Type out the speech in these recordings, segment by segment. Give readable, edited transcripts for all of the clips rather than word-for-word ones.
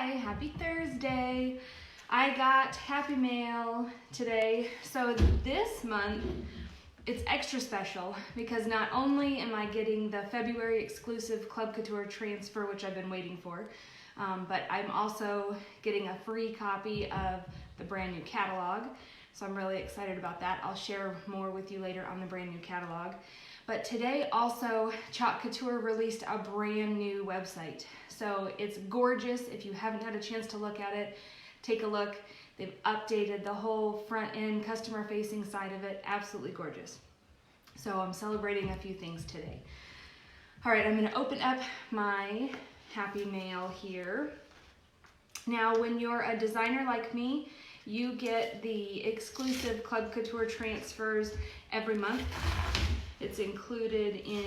Hi, happy Thursday. I got happy mail today. So this month it's extra special because not only am I getting the February exclusive Club Couture transfer, which I've been waiting for, but I'm also getting a free copy of the brand new catalog. So I'm really excited about that. I'll share more with you later on the brand new catalog. But today also, Couture released a brand new website. So it's gorgeous. If you haven't had a chance to look at it, take a look. They've updated the whole front end customer facing side of it. Absolutely gorgeous. So I'm celebrating a few things today. All right, I'm gonna open up my happy mail here. Now, when you're a designer like me, you get the exclusive Club Couture transfers every month. It's included in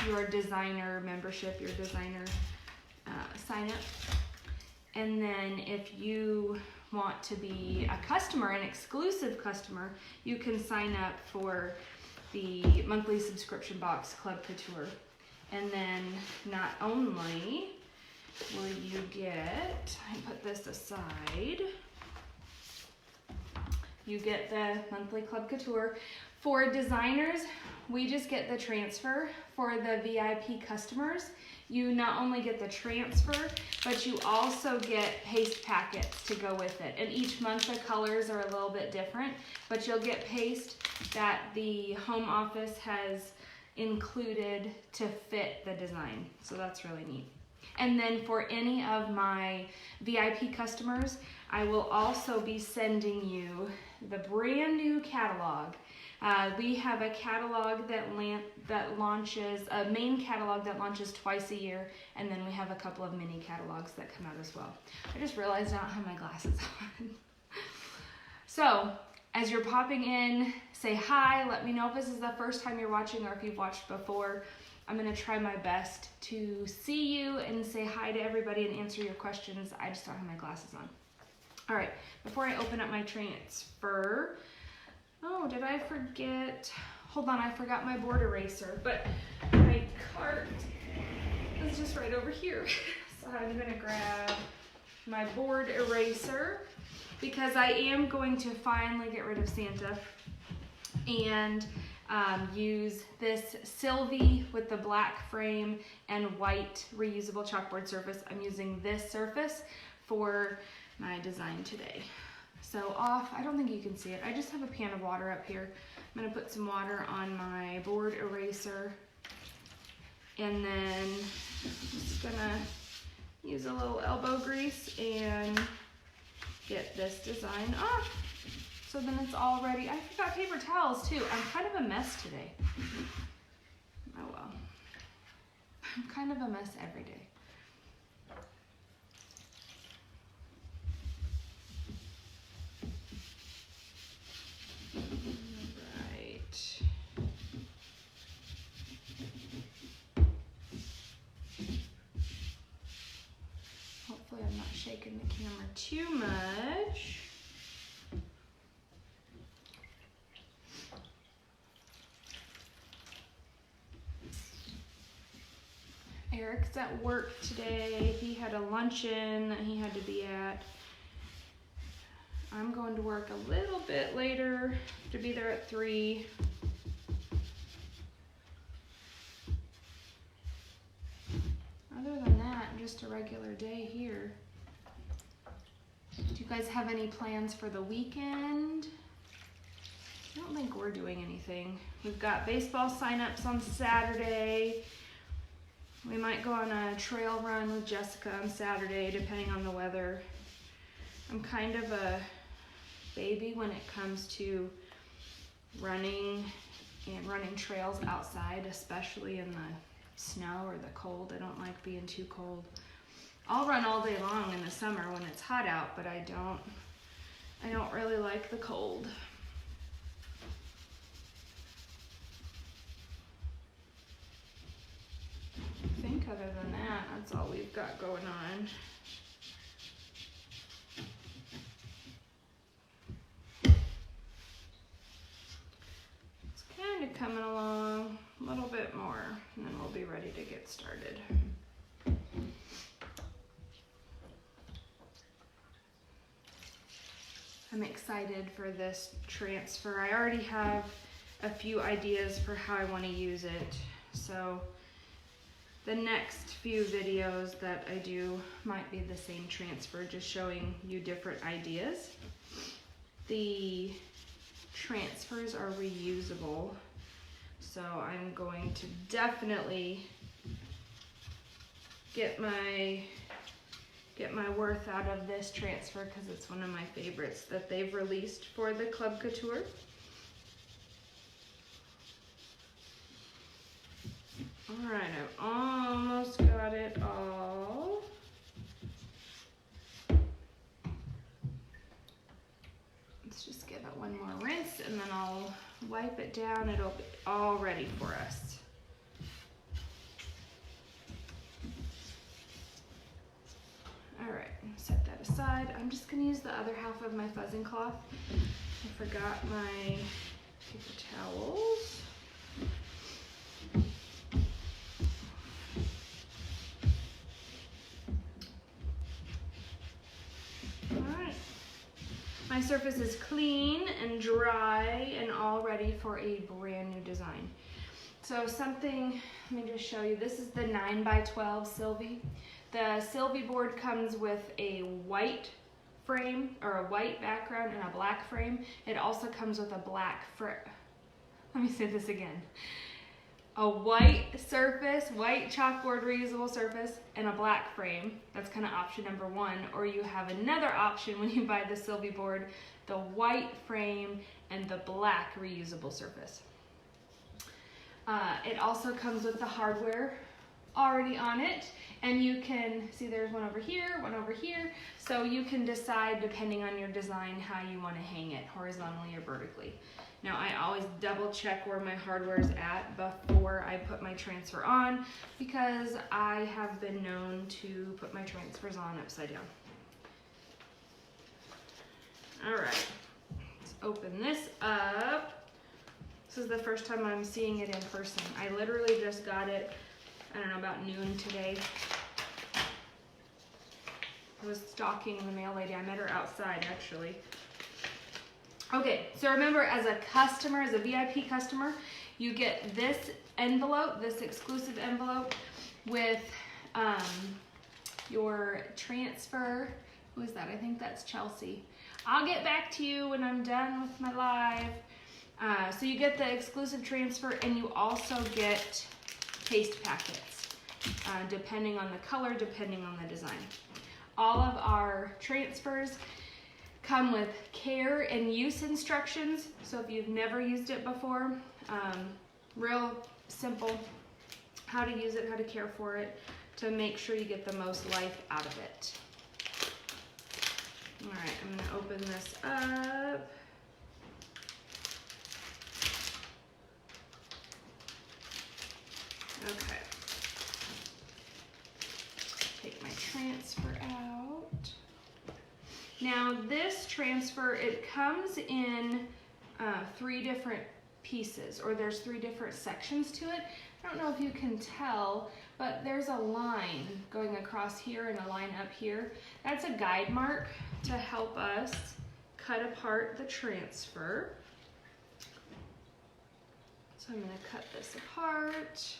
your designer membership, your designer sign up. And then if you want to be a customer, an exclusive customer, you can sign up for the monthly subscription box Club Couture. And then not only will you get, I put this aside, you get the monthly Club Couture. For designers, we just get the transfer. For the VIP customers, you not only get the transfer, but you also get paste packets to go with it. And each month the colors are a little bit different, but you'll get paste that the home office has included to fit the design. So that's really neat. And then for any of my VIP customers, I will also be sending you the brand new catalog. We have a catalog that launches, a main catalog that launches twice a year, and then we have a couple of mini catalogs that come out as well. I just realized I don't have my glasses on. So, as you're popping in, say hi, let me know if this is the first time you're watching or if you've watched before. I'm gonna try my best to see you and say hi to everybody and answer your questions. I just don't have my glasses on. All right, before I open up my transfer, oh, did I forget? Hold on, I forgot my board eraser, but my cart is just right over here. So I'm gonna grab my board eraser because I am going to finally get rid of Santa and use this Sylvie with the black frame and white reusable chalkboard surface. I'm using this surface for my design today. So off, I don't think you can see it. I just have a pan of water up here. I'm gonna put some water on my board eraser. And then I'm just gonna use a little elbow grease and get this design off. So then it's all ready. I forgot paper towels too. I'm kind of a mess today. Oh well. I'm kind of a mess every day. Right. Hopefully I'm not shaking the camera too much. Eric's at work today. He had a luncheon that he had to be at. I'm going to work a little bit later to be there at 3. Other than that, just a regular day here. Do you guys have any plans for the weekend? I don't think we're doing anything. We've got baseball signups on Saturday. We might go on a trail run with Jessica on Saturday, depending on the weather. I'm kind of a baby when it comes to running and running trails outside, especially in the snow or the cold. I don't like being too cold. I'll run all day long in the summer when it's hot out, but I don't really like the cold. I think other than that, that's all we've got going on. It's kind of coming along a little bit more, and then we'll be ready to get started. I'm excited for this transfer. I already have a few ideas for how I want to use it. So the next few videos that I do might be the same transfer, just showing you different ideas. The transfers are reusable, so I'm going to definitely get my worth out of this transfer because it's one of my favorites that they've released for the Club Couture. All right, I've almost got it all. Let's just give it one more rinse and then I'll wipe it down. It'll be all ready for us. All right, set that aside. I'm just gonna use the other half of my fuzzing cloth. I forgot my paper towels. My surface is clean and dry and all ready for a brand new design. So something, let me just show you. This is the 9x12 Sylvie. The Sylvie board comes with a white frame or a white background and a black frame. It also comes with a black let me say this again. A white surface, white chalkboard reusable surface, and a black frame. That's kind of option number one. Or you have another option when you buy the Sylvie board, the white frame and the black reusable surface. It also comes with the hardware already on it, and you can see there's one over here, one over here. So you can decide depending on your design how you want to hang it, horizontally or vertically. Now I always double check where my hardware is at before I put my transfer on because I have been known to put my transfers on upside down. All right, let's open this up. This is the first time I'm seeing it in person. I literally just got it, I don't know, about noon today. I was stalking the mail lady. I met her outside actually. Okay, so remember, as a customer, as a VIP customer, you get this envelope, this exclusive envelope with your transfer. Who is that? I think that's Chelsea. I'll get back to you when I'm done with my live. So you get the exclusive transfer and you also get taste packets, depending on the color, depending on the design. All of our transfers come with care and use instructions. So if you've never used it before, real simple how to use it, how to care for it, to make sure you get the most life out of it. All right, I'm gonna open this up. Okay. Take my transfer out. Now this transfer, it comes in 3 different pieces, or there's 3 different sections to it. I don't know if you can tell, but there's a line going across here and a line up here. That's a guide mark to help us cut apart the transfer. So I'm going to cut this apart.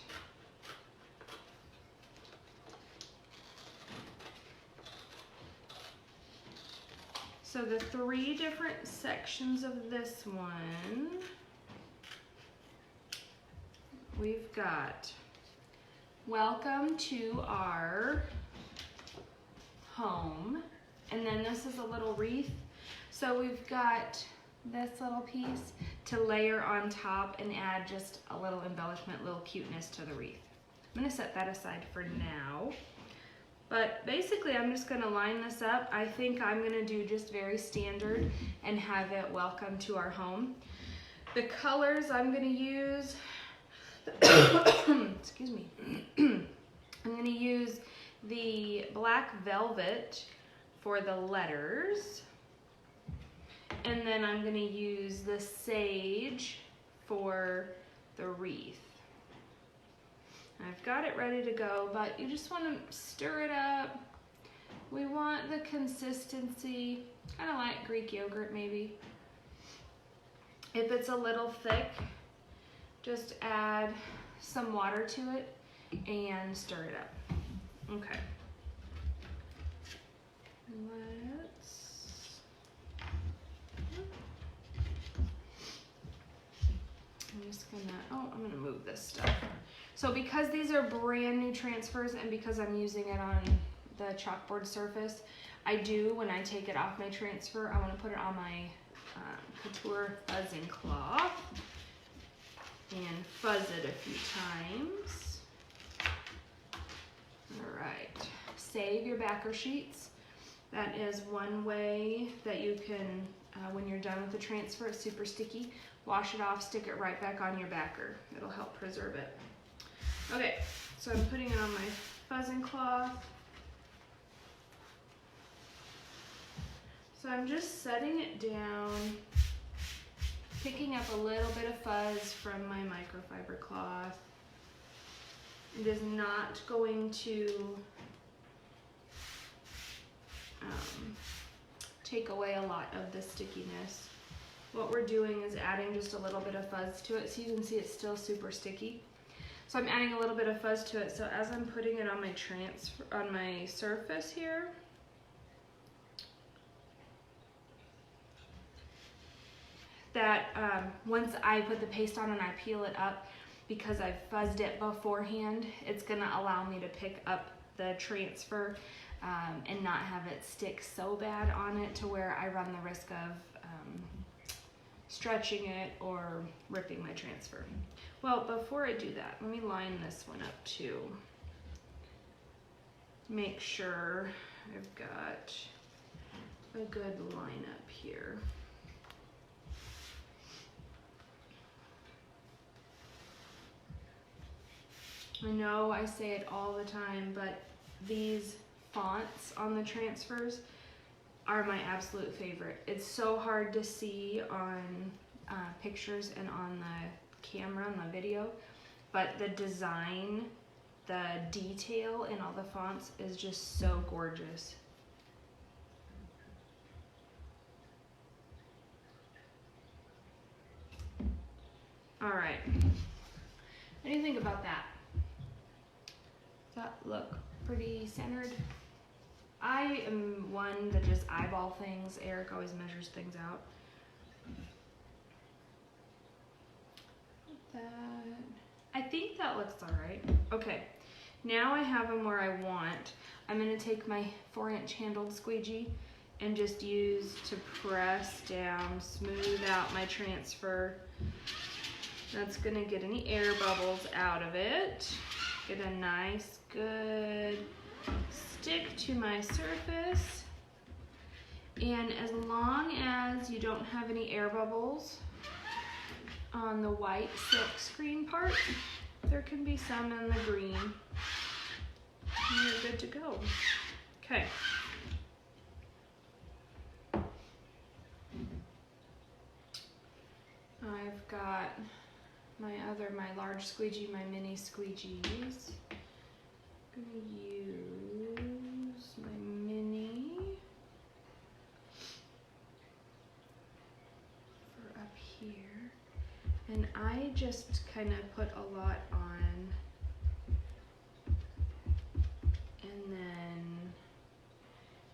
So the 3 different sections of this one, we've got welcome to our home, and then this is a little wreath. So we've got this little piece to layer on top and add just a little embellishment, little cuteness to the wreath. I'm gonna set that aside for now. But basically, I'm just gonna line this up. I think I'm gonna do just very standard and have it welcome to our home. The colors I'm gonna use, excuse me, I'm gonna use the black velvet for the letters. And then I'm gonna use the sage for the wreath. I've got it ready to go, but you just want to stir it up. We want want the consistency kind of like Greek yogurt maybe. If it's a little thick, just add some water to it and stir it up. Okay. I'm gonna move this stuff. So because these are brand new transfers and because I'm using it on the chalkboard surface, I do, when I take it off my transfer, I want to put it on my Couture fuzzing cloth and fuzz it a few times. All right, save your backer sheets. That is one way that you can, when you're done with the transfer, it's super sticky. Wash it off, stick it right back on your backer. It'll help preserve it. Okay, so I'm putting it on my fuzzing cloth. So I'm just setting it down, picking up a little bit of fuzz from my microfiber cloth. It is not going to take away a lot of the stickiness. What we're doing is adding just a little bit of fuzz to it, so you can see it's still super sticky. So I'm adding a little bit of fuzz to it, so as I'm putting it on my surface here, that once I put the paste on and I peel it up, because I've fuzzed it beforehand, it's gonna allow me to pick up the transfer and not have it stick so bad on it to where I run the risk of stretching it or ripping my transfer. Well, before I do that, let me line this one up too. Make sure I've got a good line up here. I know I say it all the time, but these fonts on the transfers are my absolute favorite. It's so hard to see on pictures and on the camera, on the video, but the design, the detail in all the fonts is just so gorgeous. All right, what do you think about that? Does that look pretty centered? I am one that just eyeball things. Eric always measures things out. I think that looks all right. Okay, now I have them where I want. I'm gonna take my 4-inch handled squeegee and just use to press down, smooth out my transfer. That's gonna get any air bubbles out of it. Get a nice, good stick to my surface. And as long as you don't have any air bubbles on the white silk screen part, there can be some in the green. And you're good to go. Okay. I've got my large squeegee, my mini squeegees. I'm gonna use my mini for up here. And I just kind of put a lot on and then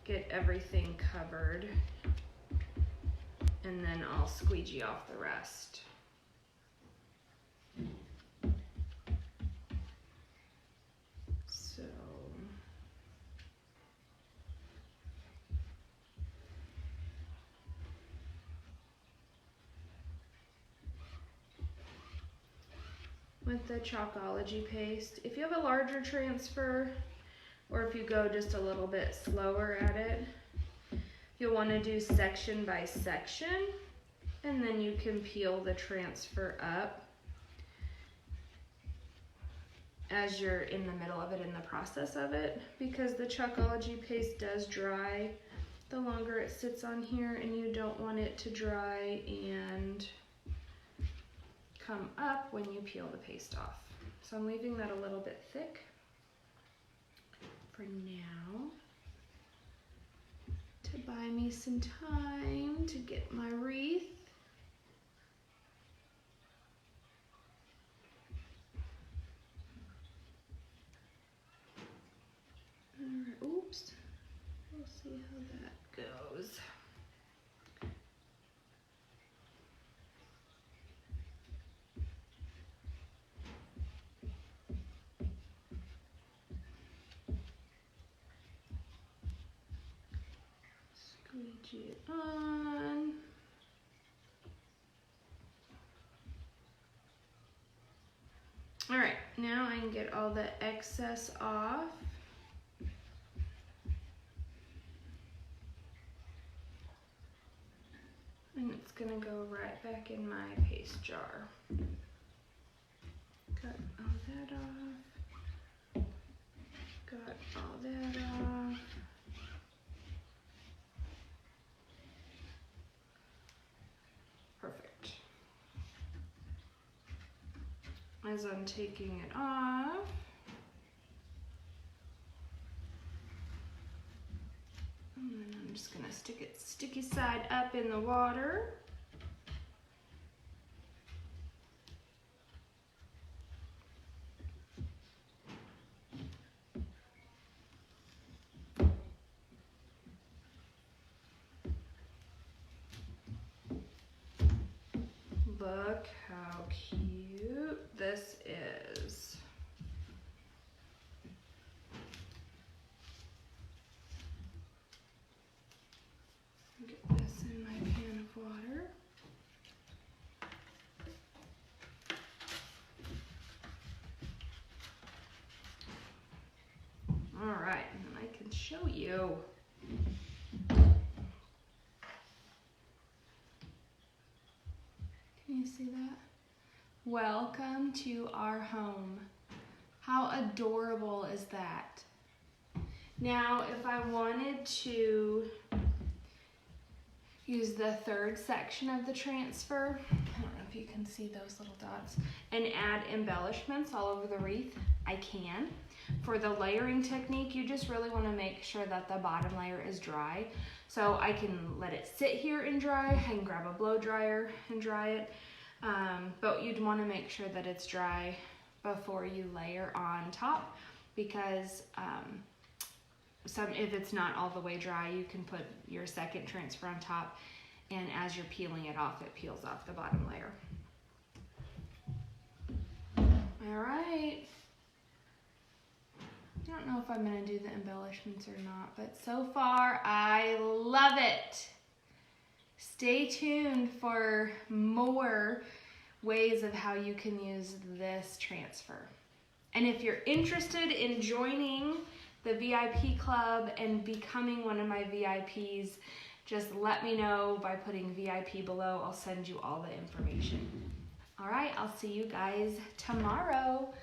get everything covered. And then I'll squeegee off the rest. So with the Chalkology paste, if you have a larger transfer or if you go just a little bit slower at it, you'll want to do section by section, and then you can peel the transfer up as you're in the middle of it, in the process of it, because the Chalkology paste does dry the longer it sits on here, and you don't want it to dry and come up when you peel the paste off. So I'm leaving that a little bit thick for now. buy me some time to get my wreath. Alright, oops. We'll see how that goes. Squeegee it on. All right, now I can get all the excess off. And it's gonna go right back in my paste jar. Cut all that off. Got all that off. Perfect. As I'm taking it off, and then I'm just gonna stick it sticky side up in the water. Look how cute this is. Get this in my pan of water. All right, and I can show you. Can you see that? Welcome to our home. How adorable is that? Now, if I wanted to use the third section of the transfer, I don't know if you can see those little dots, and add embellishments all over the wreath, I can. For the layering technique, you just really want to make sure that the bottom layer is dry. So I can let it sit here and dry. I can grab a blow dryer and dry it. But you'd want to make sure that it's dry before you layer on top, because if it's not all the way dry, you can put your second transfer on top, and as you're peeling it off, it peels off the bottom layer. All right. I don't know if I'm going to do the embellishments or not, but so far I love it. Stay tuned for more ways of how you can use this transfer. And if you're interested in joining the VIP club and becoming one of my VIPs, just let me know by putting VIP below. I'll send you all the information. All right, I'll see you guys tomorrow.